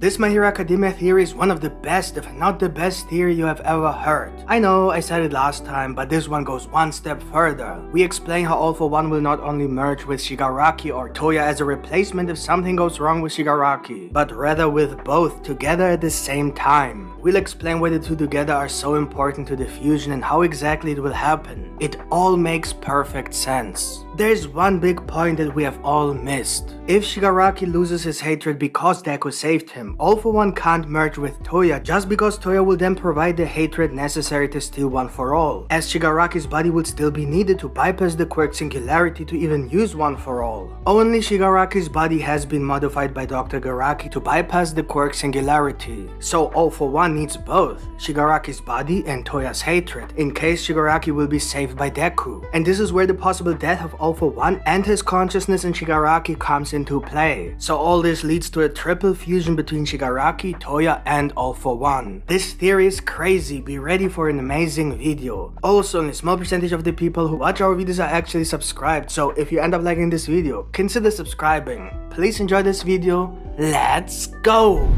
This My Hero Academia theory is one of the best, if not the best theory you have ever heard. I know I said it last time, but this one goes one step further. We explain how All For One will not only merge with Shigaraki or Toya as a replacement if something goes wrong with Shigaraki, but rather with both together at the same time. We'll explain why the two together are so important to the fusion and how exactly it will happen. It all makes perfect sense. There's one big point that we have all missed. If Shigaraki loses his hatred because Deku saved him, All For One can't merge with Toya just because Toya will then provide the hatred necessary to steal One For All, as Shigaraki's body would still be needed to bypass the quirk Singularity to even use One For All. Only Shigaraki's body has been modified by Dr. Garaki to bypass the quirk Singularity, so All For One needs both Shigaraki's body and Toya's hatred in case Shigaraki will be saved by Deku. And this is where the possible death of All For One and his consciousness in Shigaraki comes into play. So all this leads to a triple fusion between Shigaraki, Toya and All For One. This theory is crazy, be ready for an amazing video. Also, only a small percentage of the people who watch our videos are actually subscribed, so if you end up liking this video, consider subscribing. Please enjoy this video, let's go!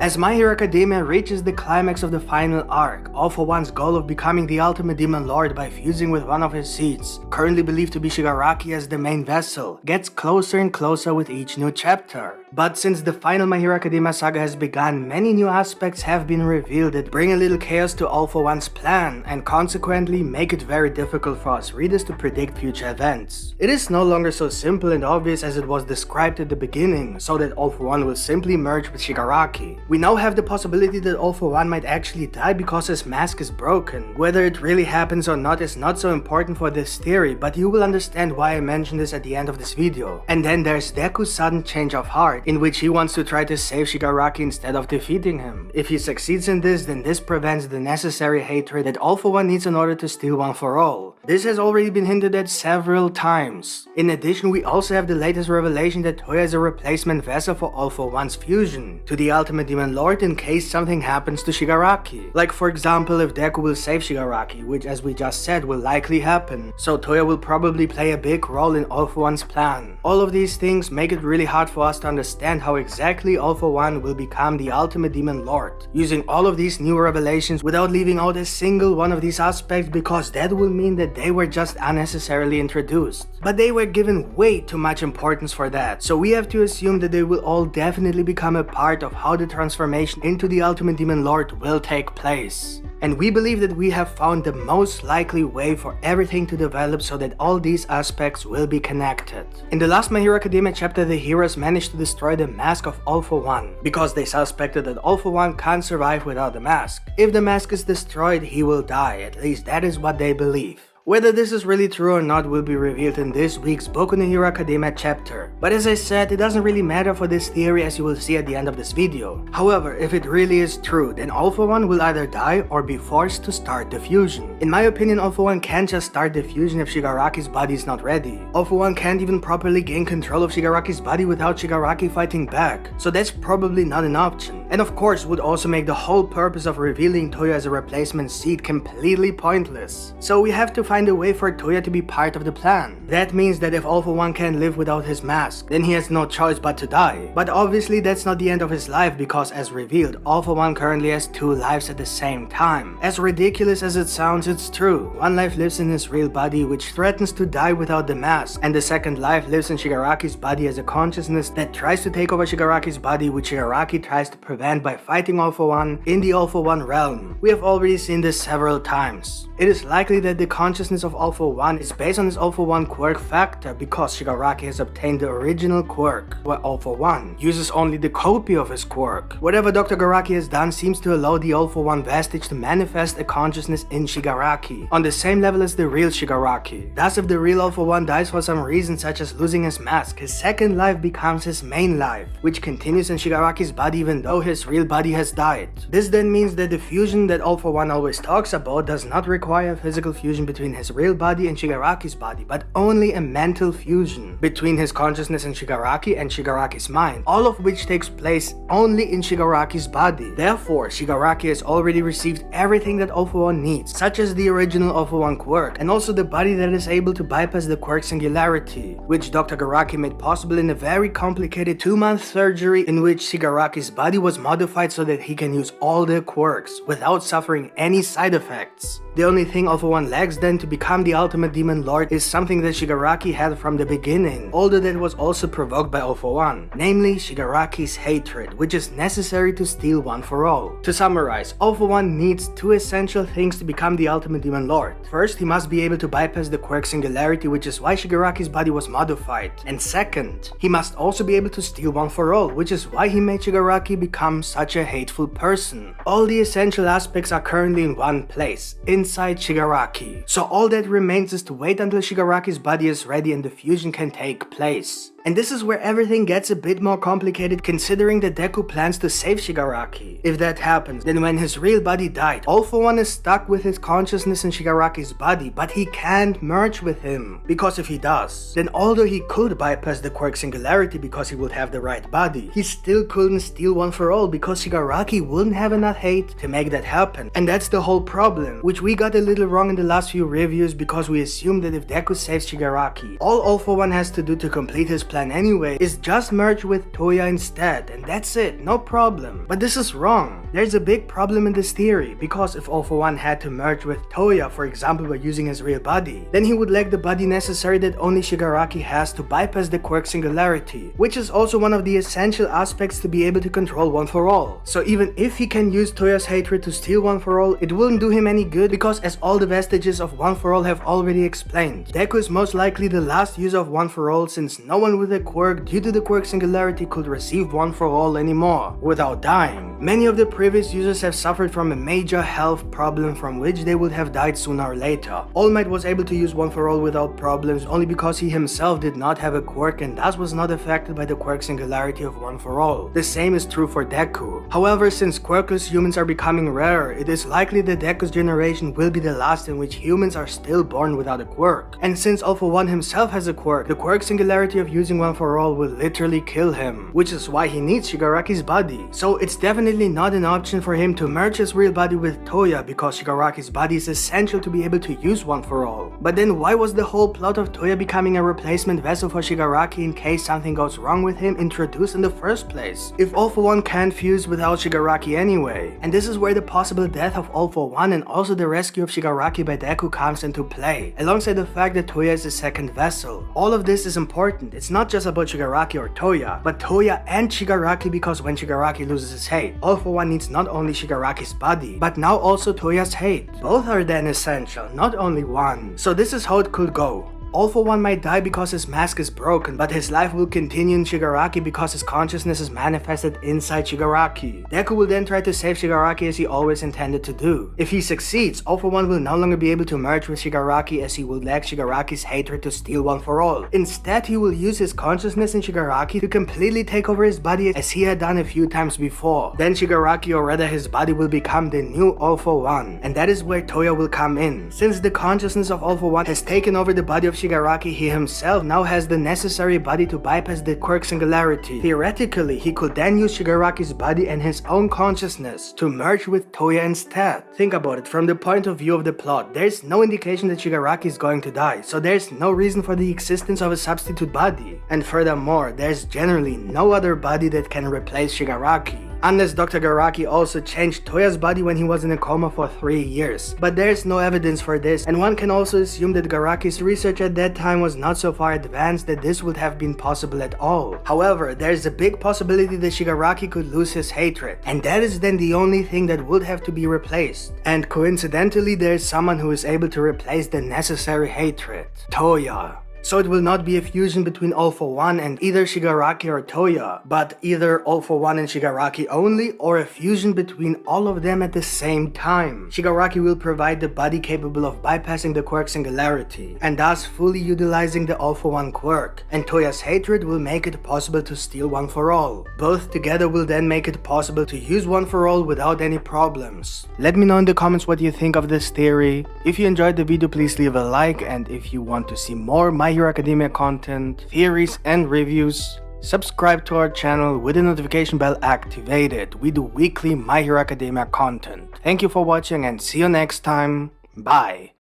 As My Hero Academia reaches the climax of the final arc, All For One's goal of becoming the ultimate demon lord by fusing with one of his seeds, currently believed to be Shigaraki as the main vessel, gets closer and closer with each new chapter. But since the final My Hero Academia saga has begun, many new aspects have been revealed that bring a little chaos to All For One's plan and consequently make it very difficult for us readers to predict future events. It is no longer so simple and obvious as it was described at the beginning, so that All For One will simply merge with Shigaraki. We now have the possibility that All For One might actually die because his mask is broken. Whether it really happens or not is not so important for this theory, but you will understand why I mentioned this at the end of this video. And then there's Deku's sudden change of heart, in which he wants to try to save Shigaraki instead of defeating him. If he succeeds in this, then this prevents the necessary hatred that All For One needs in order to steal One For All. This has already been hinted at several times. In addition, we also have the latest revelation that Toya is a replacement vessel for All For One's fusion to the Ultimate Demon Lord in case something happens to Shigaraki. Like for example, if Deku will save Shigaraki, which as we just said will likely happen, so Toya will probably play a big role in All For One's plan. All of these things make it really hard for us to understand how exactly All For One will become the Ultimate Demon Lord, using all of these new revelations without leaving out a single one of these aspects, because that will mean that they were just unnecessarily introduced. But they were given way too much importance for that, so we have to assume that they will all definitely become a part of how the transformation into the Ultimate Demon Lord will take place. And we believe that we have found the most likely way for everything to develop so that all these aspects will be connected. In the last My Hero Academia chapter, the heroes managed to destroy the mask of All For One, because they suspected that All For One can't survive without the mask. If the mask is destroyed, he will die, at least that is what they believe. Whether this is really true or not will be revealed in this week's Boku no Hero Academia chapter. But as I said, it doesn't really matter for this theory, as you will see at the end of this video. However, if it really is true, then All For One will either die or be forced to start the fusion. In my opinion, All For One can't just start the fusion if Shigaraki's body is not ready. All For One can't even properly gain control of Shigaraki's body without Shigaraki fighting back, so that's probably not an option. And of course would also make the whole purpose of revealing Toya as a replacement seed completely pointless. So we have to find a way for Toya to be part of the plan. That means that if All For One can live without his mask, then he has no choice but to die. But obviously that's not the end of his life, because as revealed, All For One currently has two lives at the same time. As ridiculous as it sounds, it's true. One life lives in his real body, which threatens to die without the mask, and the second life lives in Shigaraki's body as a consciousness that tries to take over Shigaraki's body, which Shigaraki tries to prevent by fighting All For One in the All For One realm. We have already seen this several times. It is likely that the consciousness of All For One is based on his All For One quirk factor, because Shigaraki has obtained the original quirk, where All For One uses only the copy of his quirk. Whatever Dr. Garaki has done seems to allow the All For One vestige to manifest a consciousness in Shigaraki, on the same level as the real Shigaraki. Thus, if the real All For One dies for some reason such as losing his mask, his second life becomes his main life, which continues in Shigaraki's body even though his real body has died. This then means that the fusion that All For One always talks about does not require a physical fusion between his real body and Shigaraki's body, but only a mental fusion between his consciousness and Shigaraki's mind, all of which takes place only in Shigaraki's body. Therefore, Shigaraki has already received everything that All For One needs, such as the original All For One quirk, and also the body that is able to bypass the quirk singularity, which Dr. Garaki made possible in a very complicated 2-month surgery in which Shigaraki's body was modified so that he can use all the quirks without suffering any side effects. The only thing All For One lacks then to become the ultimate demon lord is something that Shigaraki had from the beginning, although that was also provoked by All For One, namely Shigaraki's hatred, which is necessary to steal One For All. To summarize, All For One needs 2 essential things to become the ultimate demon lord. First, he must be able to bypass the quirk singularity, which is why Shigaraki's body was modified. And second, he must also be able to steal One For All, which is why he made Shigaraki become such a hateful person. All the essential aspects are currently in one place, inside Shigaraki. So all that remains is to wait until Shigaraki's body is ready and the fusion can take place. And this is where everything gets a bit more complicated, considering that Deku plans to save Shigaraki. If that happens, then when his real body died, All For One is stuck with his consciousness in Shigaraki's body, but he can't merge with him. Because if he does, then although he could bypass the quirk singularity because he would have the right body, he still couldn't steal One For All because Shigaraki wouldn't have enough hate to make that happen. And that's the whole problem, which we got a little wrong in the last few reviews because we assumed that if Deku saves Shigaraki, all For One has to do to complete his plan anyway is just merge with Toya instead, and that's it, no problem. But this is wrong. There's a big problem in this theory, because if All For One had to merge with Toya, for example by using his real body, then he would lack the body necessary that only Shigaraki has to bypass the quirk singularity, which is also one of the essential aspects to be able to control One For All. So even if he can use Toya's hatred to steal One For All, it wouldn't do him any good because, as all the vestiges of One For All have already explained, Deku is most likely the last user of One For All, since no one with a quirk due to the quirk singularity could receive One For All anymore without dying. Many of the previous users have suffered from a major health problem from which they would have died sooner or later. All Might was able to use One For All without problems only because he himself did not have a quirk and thus was not affected by the quirk singularity of One For All. The same is true for Deku. However, since quirkless humans are becoming rarer, it is likely that Deku's generation will be the last in which humans are still born without a quirk. And since All For One himself has a quirk, the quirk singularity of using One For All will literally kill him, which is why he needs Shigaraki's body. So it's definitely not an option for him to merge his real body with Toya because Shigaraki's body is essential to be able to use One For All. But then why was the whole plot of Toya becoming a replacement vessel for Shigaraki in case something goes wrong with him introduced in the first place, if All For One can't fuse without Shigaraki anyway? And this is where the possible death of All For One and also the rescue of Shigaraki by Deku comes into play, alongside the fact that Toya is the second vessel. All of this is important. It's not just about Shigaraki or Toya, but Toya and Shigaraki, because when Shigaraki loses his hate, All For One needs not only Shigaraki's body, but now also Toya's hate. Both are then essential, not only one. So this is how it could go. All For One might die because his mask is broken, but his life will continue in Shigaraki because his consciousness is manifested inside Shigaraki. Deku will then try to save Shigaraki as he always intended to do. If he succeeds, All For One will no longer be able to merge with Shigaraki as he will lack Shigaraki's hatred to steal One For All. Instead, he will use his consciousness in Shigaraki to completely take over his body as he had done a few times before. Then Shigaraki, or rather his body, will become the new All For One, and that is where Toya will come in. Since the consciousness of All For One has taken over the body of Shigaraki, he himself now has the necessary body to bypass the quirk singularity. Theoretically, he could then use Shigaraki's body and his own consciousness to merge with Toya instead. Think about it, from the point of view of the plot, there's no indication that Shigaraki is going to die, so there's no reason for the existence of a substitute body. And furthermore, there's generally no other body that can replace Shigaraki. Unless Dr. Garaki also changed Toya's body when he was in a coma for 3 years. But there's no evidence for this, and one can also assume that Garaki's research at that time was not so far advanced that this would have been possible at all. However, there's a big possibility that Shigaraki could lose his hatred, and that is then the only thing that would have to be replaced. And coincidentally, there's someone who is able to replace the necessary hatred: Toya. So it will not be a fusion between All for One and either Shigaraki or Toya, but either All for One and Shigaraki only, or a fusion between all of them at the same time. Shigaraki will provide the body capable of bypassing the quirk singularity, and thus fully utilizing the All for One quirk, and Toya's hatred will make it possible to steal One for All. Both together will then make it possible to use One for All without any problems. Let me know in the comments what you think of this theory. If you enjoyed the video, please leave a like, and if you want to see more My Hero Academia content, theories and reviews, subscribe to our channel with the notification bell activated. We do weekly My Hero Academia content. Thank you for watching and see you next time. Bye.